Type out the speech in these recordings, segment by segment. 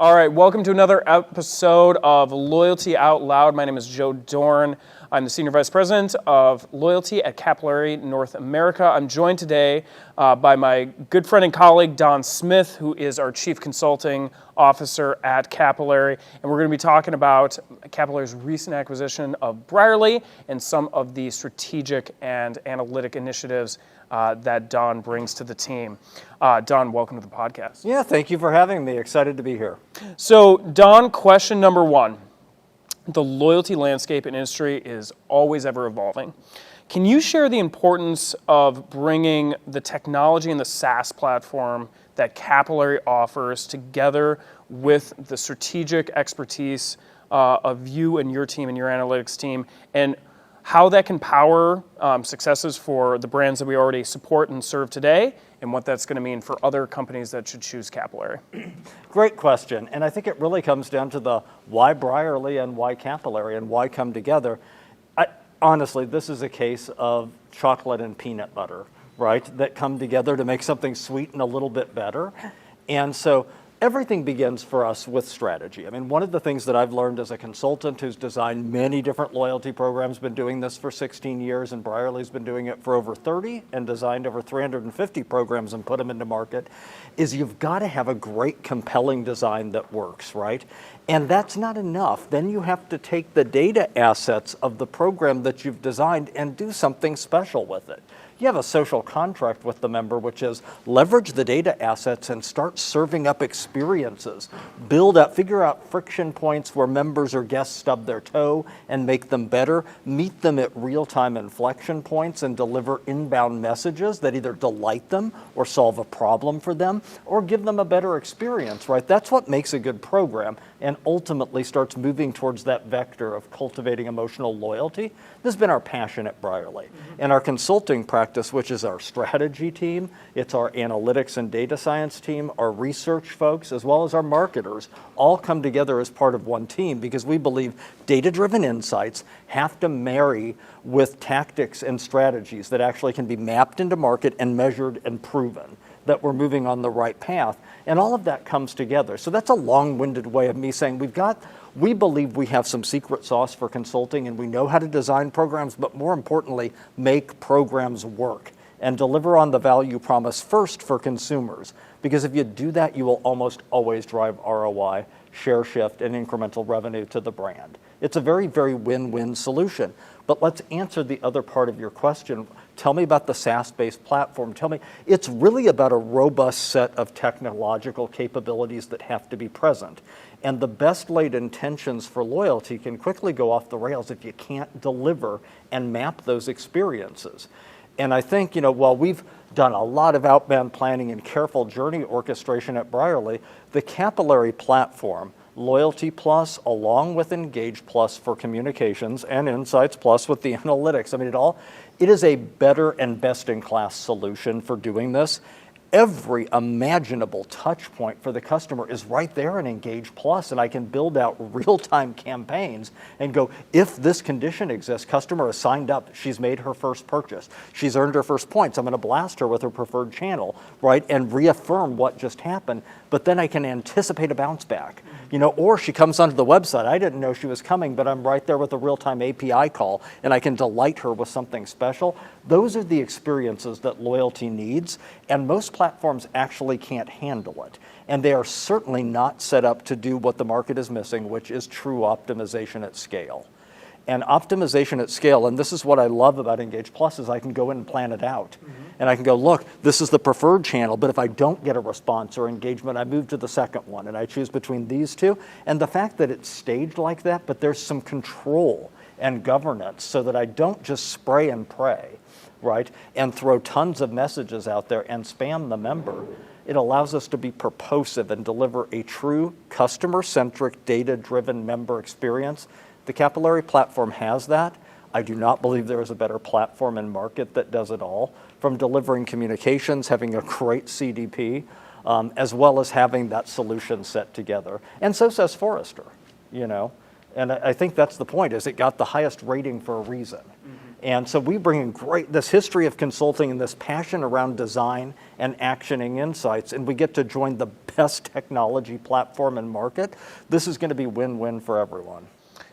All right, welcome to another episode of Loyalty Out Loud. My name is Joe Dorn. I'm the Senior Vice President of Loyalty at Capillary North America. I'm joined today by my good friend and colleague, Don Smith, who is our Chief Consulting Officer at Capillary. And we're going to be talking about Capillary's recent acquisition of Brierley and some of the strategic and analytic initiatives that Don brings to the team. Don, welcome to the podcast. Yeah, thank you for having me. Excited to be here. So, Don, question number one. The loyalty landscape and industry is always ever evolving. Can you share the importance of bringing the technology and the SaaS platform that Capillary offers together with the strategic expertise of you and your team and your analytics team, and how that can power successes for the brands that we already support and serve today, and what that's going to mean for other companies that should choose Capillary? Great question, and I think it really comes down to the why Brierley and why Capillary and why come together. Honestly, this is a case of chocolate and peanut butter, right, that come together to make something sweet and a little bit better. And so everything begins for us with strategy. I mean, one of the things that I've learned as a consultant who's designed many different loyalty programs, been doing this for 16 years, and Brierley's been doing it for over 30 and designed over 350 programs and put them into market, is you've got to have a great, compelling design that works, right? And that's not enough. Then you have to take the data assets of the program that you've designed and do something special with it. You have a social contract with the member, which is leverage the data assets and start serving up experiences. Figure out friction points where members or guests stub their toe and make them better. Meet them at real-time inflection points and deliver inbound messages that either delight them or solve a problem for them or give them a better experience, right? That's what makes a good program and ultimately starts moving towards that vector of cultivating emotional loyalty. This has been our passion at Brierley. And our consulting practice, which is our strategy team, it's our analytics and data science team, our research folks, as well as our marketers, all come together as part of one team because we believe data-driven insights have to marry with tactics and strategies that actually can be mapped into market and measured and proven that we're moving on the right path. And all of that comes together. So that's a long-winded way of me saying we believe we have some secret sauce for consulting and we know how to design programs, but more importantly, make programs work and deliver on the value promise first for consumers. Because if you do that, you will almost always drive ROI, share shift, and incremental revenue to the brand. It's a very, very win-win solution. But let's answer the other part of your question. Tell me about the SaaS-based platform. It's really about a robust set of technological capabilities that have to be present. And the best laid intentions for loyalty can quickly go off the rails if you can't deliver and map those experiences. And I think, while we've done a lot of outbound planning and careful journey orchestration at Brierley, the Capillary platform, Loyalty Plus, along with Engage Plus for communications, and Insights Plus with the analytics. I mean, it is a better and best-in-class solution for doing this. Every imaginable touch point for the customer is right there in Engage Plus, and I can build out real-time campaigns and go, if this condition exists, customer has signed up, she's made her first purchase, she's earned her first points, I'm going to blast her with her preferred channel, right, and reaffirm what just happened, but then I can anticipate a bounce back. Or she comes onto the website, I didn't know she was coming, but I'm right there with a real-time API call, and I can delight her with something special. Those are the experiences that loyalty needs, and most platforms actually can't handle it. And they are certainly not set up to do what the market is missing, which is true optimization at scale. And optimization at scale, and this is what I love about Engage Plus, is I can go in and plan it out. And I can go, look, this is the preferred channel, but if I don't get a response or engagement, I move to the second one, and I choose between these two. And the fact that it's staged like that, but there's some control and governance so that I don't just spray and pray, right, and throw tons of messages out there and spam the member. It allows us to be purposive and deliver a true customer-centric, data-driven member experience. The Capillary platform has that. I do not believe there is a better platform in market that does it all, from delivering communications, having a great CDP, as well as having that solution set together. And so says Forrester, And I think that's the point, is it got the highest rating for a reason. And so we bring in this history of consulting and this passion around design and actioning insights, and we get to join the best technology platform and market. This is going to be win-win for everyone.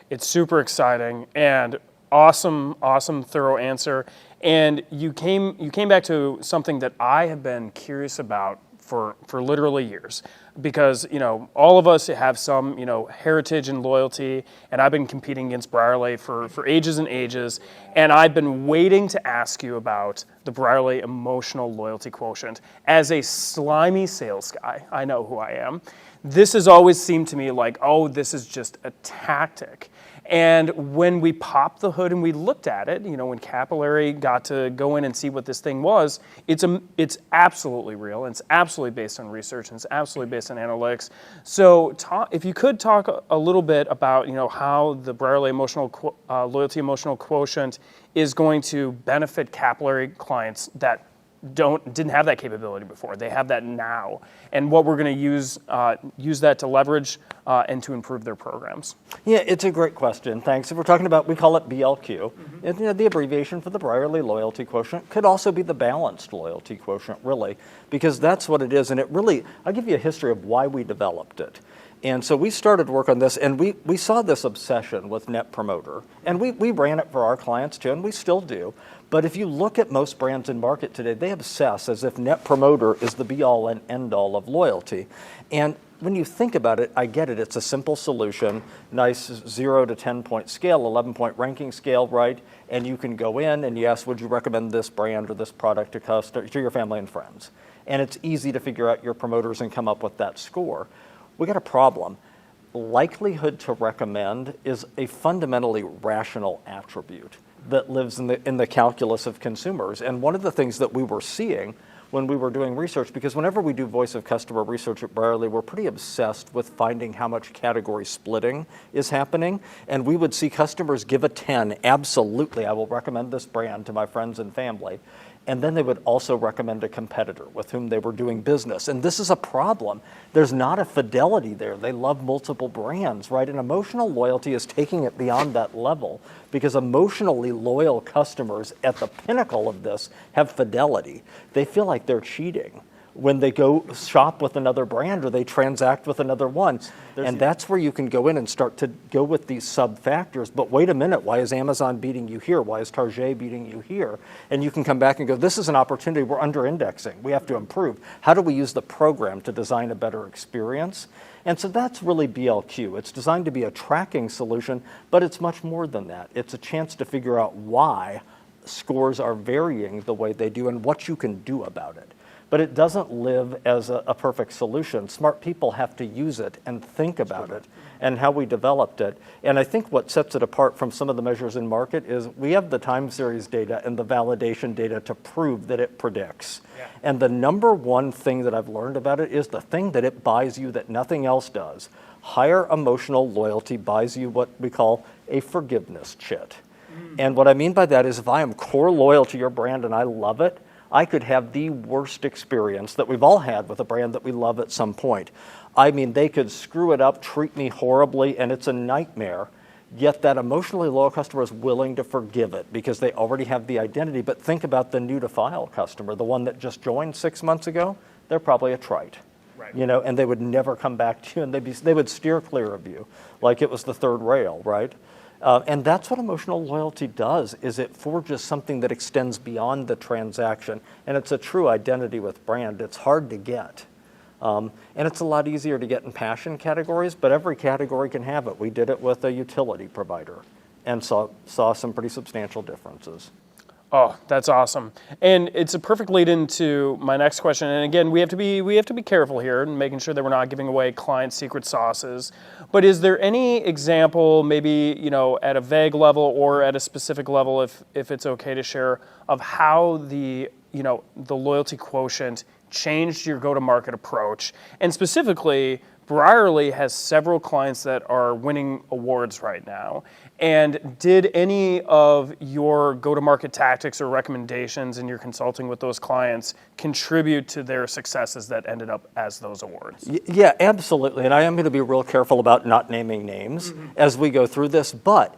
It's super exciting and awesome, thorough answer. And you came back to something that I have been curious about for literally years, because all of us have some heritage and loyalty, and I've been competing against Brierley for ages and ages, and I've been waiting to ask you about the Brierley emotional loyalty quotient. As a slimy sales guy, I know who I am. This has always seemed to me like, oh, this is just a tactic. And when we popped the hood and we looked at it, when Capillary got to go in and see what this thing was, it's absolutely real, and it's absolutely based on research, and it's absolutely based on analytics. So if you could talk a little bit about how the Brierley loyalty emotional quotient is going to benefit Capillary clients that didn't have that capability before. They have that now, and what we're going to use that to leverage and to improve their programs. Yeah, it's a great question. Thanks. If we're talking about, we call it BLQ. And, the abbreviation for the Brierley Loyalty Quotient could also be the Balanced Loyalty Quotient, really, because that's what it is. And I'll give you a history of why we developed it. And so we started work on this, and we saw this obsession with Net Promoter. And we ran it for our clients too, and we still do. But if you look at most brands in market today, they obsess as if Net Promoter is the be-all and end-all of loyalty. And when you think about it, I get it. It's a simple solution, nice 0 to 10-point scale, 11-point ranking scale, right? And you can go in and you ask, would you recommend this brand or this product to your family and friends? And it's easy to figure out your promoters and come up with that score. We got a problem. Likelihood to recommend is a fundamentally rational attribute that lives in the calculus of consumers. And one of the things that we were seeing when we were doing research, because whenever we do voice of customer research at Brierley, we're pretty obsessed with finding how much category splitting is happening. And we would see customers give a 10, absolutely, I will recommend this brand to my friends and family. And then they would also recommend a competitor with whom they were doing business. And this is a problem. There's not a fidelity there. They love multiple brands, right? And emotional loyalty is taking it beyond that level, because emotionally loyal customers at the pinnacle of this have fidelity. They feel like they're cheating when they go shop with another brand or they transact with another one. And that's where you can go in and start to go with these sub-factors. But wait a minute, why is Amazon beating you here? Why is Target beating you here? And you can come back and go, this is an opportunity. We're under-indexing. We have to improve. How do we use the program to design a better experience? And so that's really BLQ. It's designed to be a tracking solution, but it's much more than that. It's a chance to figure out why scores are varying the way they do and what you can do about it. But it doesn't live as a perfect solution. Smart people have to use it and think about it and how we developed it. And I think what sets it apart from some of the measures in market is we have the time series data and the validation data to prove that it predicts. Yeah. And the number one thing that I've learned about it is the thing that it buys you that nothing else does. Higher emotional loyalty buys you what we call a forgiveness chit. And what I mean by that is if I am core loyal to your brand and I love it, I could have the worst experience that we've all had with a brand that we love at some point. I mean, they could screw it up, treat me horribly, and it's a nightmare. Yet that emotionally loyal customer is willing to forgive it because they already have the identity. But think about the new to file customer, the one that just joined 6 months ago. They're probably a trite, right? And they would never come back to you, and they would steer clear of you like it was the third rail, right? And that's what emotional loyalty does, is it forges something that extends beyond the transaction. And it's a true identity with brand. It's hard to get. And it's a lot easier to get in passion categories, but every category can have it. We did it with a utility provider and saw some pretty substantial differences. Oh, that's awesome. And it's a perfect lead into my next question. And again, we have to be careful here and making sure that we're not giving away client secret sauces. But is there any example, maybe, at a vague level or at a specific level, if it's okay to share, of how the loyalty quotient changed your go-to-market approach? And specifically, Brierley has several clients that are winning awards right now. And did any of your go-to-market tactics or recommendations in your consulting with those clients contribute to their successes that ended up as those awards? Yeah, absolutely. And I am going to be real careful about not naming names as we go through this. But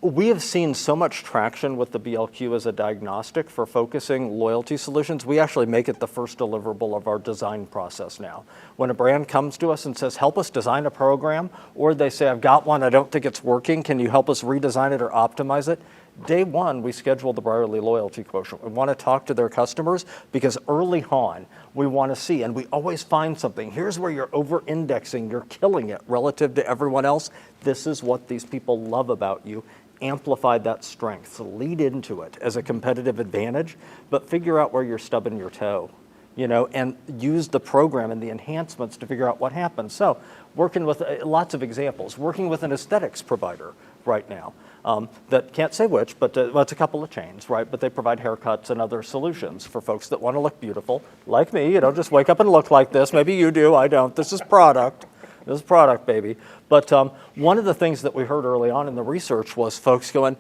We have seen so much traction with the BLQ as a diagnostic for focusing loyalty solutions. We actually make it the first deliverable of our design process now. When a brand comes to us and says, help us design a program, or they say, I've got one, I don't think it's working, can you help us redesign it or optimize it? Day one, we schedule the Brierley Loyalty Quotient. We want to talk to their customers because early on, we want to see, and we always find something. Here's where you're over-indexing, you're killing it relative to everyone else. This is what these people love about you. Amplify that strength. So lead into it as a competitive advantage, but figure out where you're stubbing your toe, and use the program and the enhancements to figure out what happens. So working with lots of examples, working with an aesthetics provider right now. That can't say which, but it's a couple of chains, right? But they provide haircuts and other solutions for folks that want to look beautiful, like me. You don't just wake up and look like this. Maybe you do. I don't. This is product. This is product, baby. But one of the things that we heard early on in the research was folks going,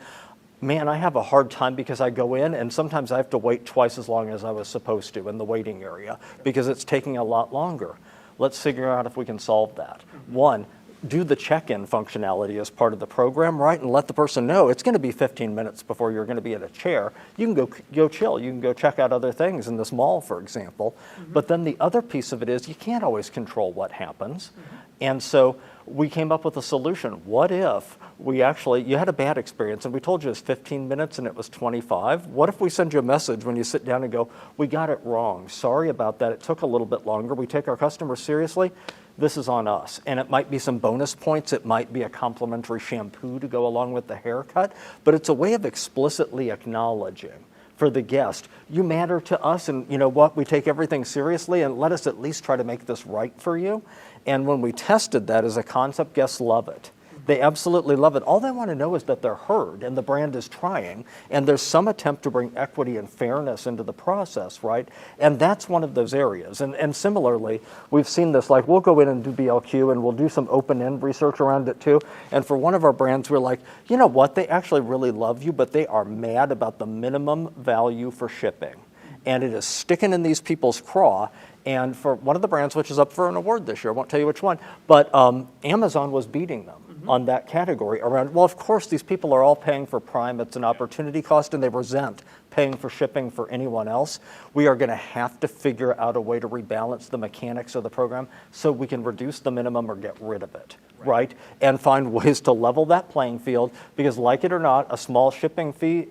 man, I have a hard time because I go in and sometimes I have to wait twice as long as I was supposed to in the waiting area because it's taking a lot longer. Let's figure out if we can solve that. One, do the check-in functionality as part of the program, right? And let the person know it's going to be 15 minutes before you're going to be in a chair. You can go chill. You can go check out other things in this mall, for example. But then the other piece of it is you can't always control what happens. And so we came up with a solution. What if you had a bad experience and we told you it was 15 minutes and it was 25? What if we send you a message when you sit down and go, we got it wrong. Sorry about that. It took a little bit longer. We take our customers seriously. This is on us. And it might be some bonus points. It might be a complimentary shampoo to go along with the haircut. But it's a way of explicitly acknowledging for the guest, you matter to us, and you know what, we take everything seriously, and let us at least try to make this right for you. And when we tested that as a concept, guests love it. They absolutely love it. All they want to know is that they're heard and the brand is trying, and there's some attempt to bring equity and fairness into the process, right? And that's one of those areas. And similarly, we've seen this, like we'll go in and do BLQ and we'll do some open-end research around it too. And for one of our brands, we're like, you know what, they actually really love you, but they are mad about the minimum value for shipping. And it is sticking in these people's craw. And for one of the brands, which is up for an award this year, I won't tell you which one, but Amazon was beating them on that category around, well, of course, these people are all paying for Prime. It's an opportunity cost, and they resent paying for shipping for anyone else. We are going to have to figure out a way to rebalance the mechanics of the program so we can reduce the minimum or get rid of it, right? And find ways to level that playing field, because like it or not, a small shipping fee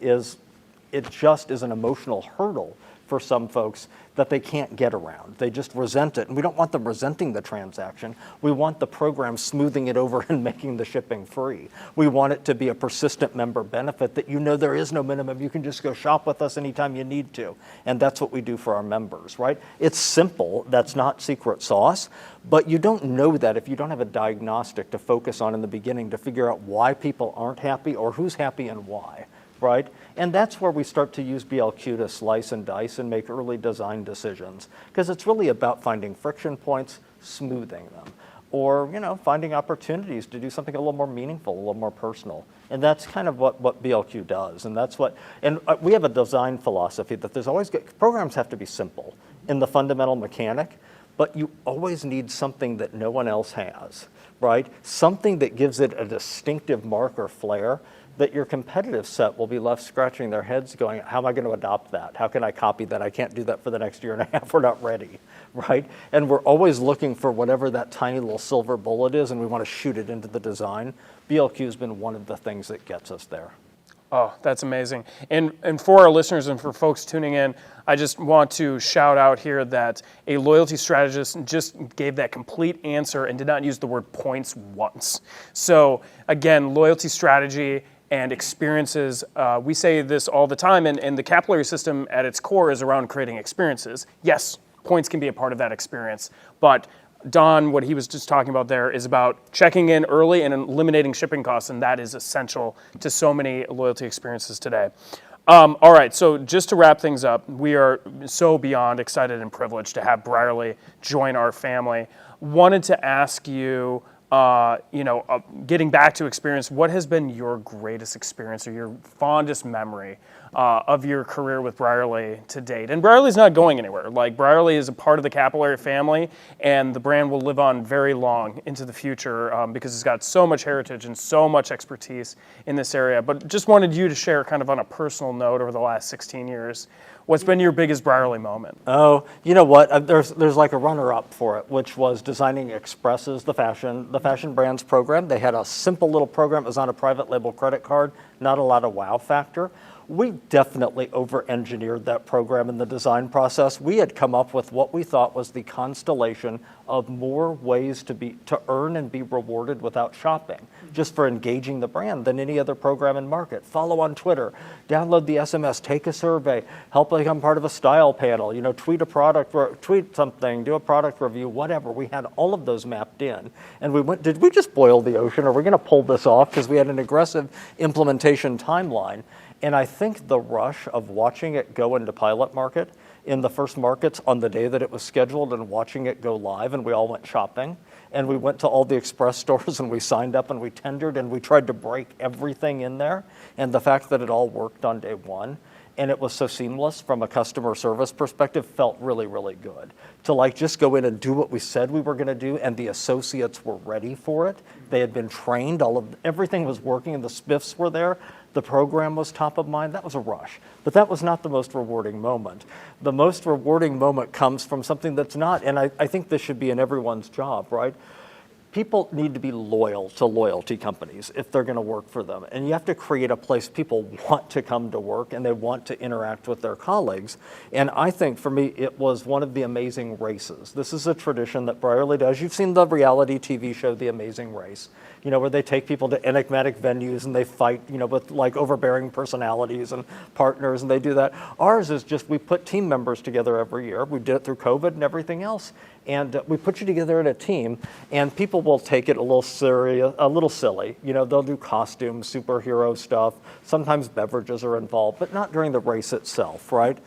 just is an emotional hurdle for some folks that they can't get around. They just resent it. And we don't want them resenting the transaction. We want the program smoothing it over and making the shipping free. We want it to be a persistent member benefit that there is no minimum. You can just go shop with us anytime you need to. And that's what we do for our members, right? It's simple. That's not secret sauce. But you don't know that if you don't have a diagnostic to focus on in the beginning to figure out why people aren't happy or who's happy and why. Right? And that's where we start to use BLQ to slice and dice and make early design decisions, because it's really about finding friction points, smoothing them, or finding opportunities to do something a little more meaningful, a little more personal. And that's kind of what BLQ does. And we have a design philosophy that programs have to be simple in the fundamental mechanic, but you always need something that no one else has, right? Something that gives it a distinctive mark or flair that your competitive set will be left scratching their heads going, how am I going to adopt that? How can I copy that? I can't do that for the next year and a half. We're not ready, right? And we're always looking for whatever that tiny little silver bullet is, and we want to shoot it into the design. BLQ has been one of the things that gets us there. Oh, that's amazing. And for our listeners and for folks tuning in, I just want to shout out here that a loyalty strategist just gave that complete answer and did not use the word points once. So again, loyalty strategy and experiences, we say this all the time, and the capillary system at its core is around creating experiences. Yes, points can be a part of that experience, but Don, what he was just talking about there is about checking in early and eliminating shipping costs, and that is essential to so many loyalty experiences today. All right, so just to wrap things up, we are so beyond excited and privileged to have Brierley join our family. Wanted to ask you, getting back to experience, what has been your greatest experience or your fondest memory of your career with Brierley to date. And Brierley's not going anywhere. Like, Brierley is a part of the Capillary family, and the brand will live on very long into the future because it's got so much heritage and so much expertise in this area. But just wanted you to share, kind of on a personal note, over the last 16 years, what's been your biggest Brierley moment? Oh, you know what? There's like a runner-up for it, which was designing Expresses, the fashion brands program. They had a simple little program. It was on a private label credit card, not a lot of wow factor. We definitely over-engineered that program in the design process. We had come up with what we thought was the constellation of more ways to earn and be rewarded without shopping, just for engaging the brand, than any other program in market. Follow on Twitter, download the SMS, take a survey, help become part of a style panel, tweet something, do a product review, whatever. We had all of those mapped in. And we went, did we just boil the ocean? Are we going to pull this off? Because we had an aggressive implementation timeline. And I think the rush of watching it go into pilot market in the first markets on the day that it was scheduled, and watching it go live, and we all went shopping, and we went to all the Express stores, and we signed up, and we tendered, and we tried to break everything in there. And the fact that it all worked on day one, and it was so seamless from a customer service perspective, felt really, really good. To just go in and do what we said we were going to do, and the associates were ready for it. They had been trained. Everything was working, and the spiffs were there. The program was top of mind. That was a rush. But that was not the most rewarding moment. The most rewarding moment comes from something that's not, and I think this should be in everyone's job, right? People need to be loyal to loyalty companies if they're going to work for them. And you have to create a place people want to come to work, and they want to interact with their colleagues. And I think, for me, it was one of the amazing races. This is a tradition that Brierley does. You've seen the reality TV show, The Amazing Race, where they take people to enigmatic venues and they fight, with overbearing personalities and partners, and they do that. Ours is just, we put team members together every year. We did it through COVID and everything else. And we put you together in a team, and people will take it a little serious, a little silly. They'll do costumes, superhero stuff. Sometimes beverages are involved, but not during the race itself, right?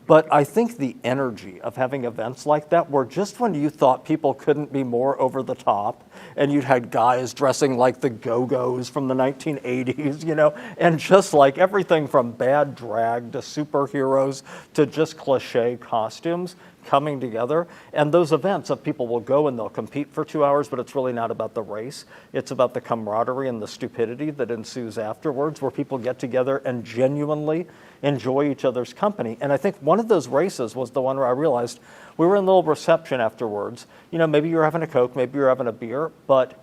But I think the energy of having events like that, where just when you thought people couldn't be more over the top, and you'd had guys dressing like the Go-Go's from the 1980s, and just like everything from bad drag to superheroes to just cliche costumes coming together. And those events of people will go and they'll compete for 2 hours, but it's really not about the race. It's about the camaraderie and the stupidity that ensues afterwards, where people get together and genuinely enjoy each other's company. And I think one of those races was the one where I realized we were in a little reception afterwards. Maybe you were having a Coke, maybe you were having a beer, but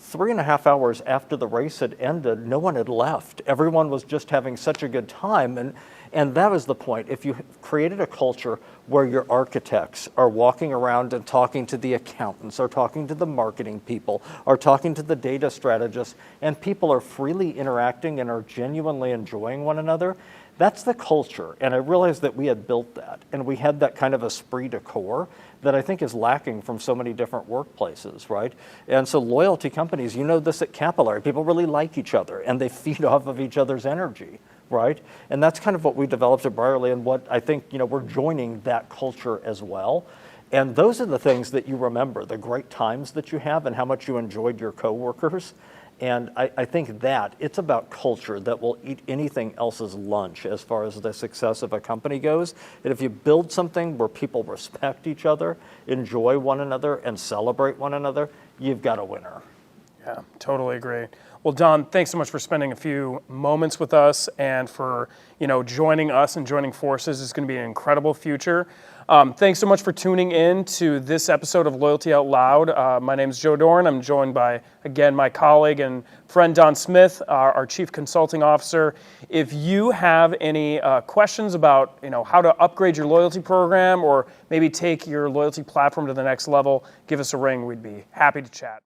3.5 hours after the race had ended, no one had left. Everyone was just having such a good time. And that was the point. If you created a culture where your architects are walking around and talking to the accountants, or talking to the marketing people, or talking to the data strategists, and people are freely interacting and are genuinely enjoying one another, that's the culture. And I realized that we had built that, and we had that kind of esprit de corps that I think is lacking from so many different workplaces, right? And so loyalty companies, this at Capillary, people really like each other, and they feed off of each other's energy, right? And that's kind of what we developed at Brierley, and what I think, we're joining that culture as well. And those are the things that you remember, the great times that you have and how much you enjoyed your coworkers. And I think that it's about culture that will eat anything else's lunch as far as the success of a company goes. And if you build something where people respect each other, enjoy one another, and celebrate one another, you've got a winner. Yeah, totally agree. Well, Don, thanks so much for spending a few moments with us, and for joining us and joining forces. It's going to be an incredible future. Thanks so much for tuning in to this episode of Loyalty Out Loud. My name is Joe Doran. I'm joined by, again, my colleague and friend Don Smith, our Chief Consulting Officer. If you have any questions about how to upgrade your loyalty program, or maybe take your loyalty platform to the next level, give us a ring. We'd be happy to chat.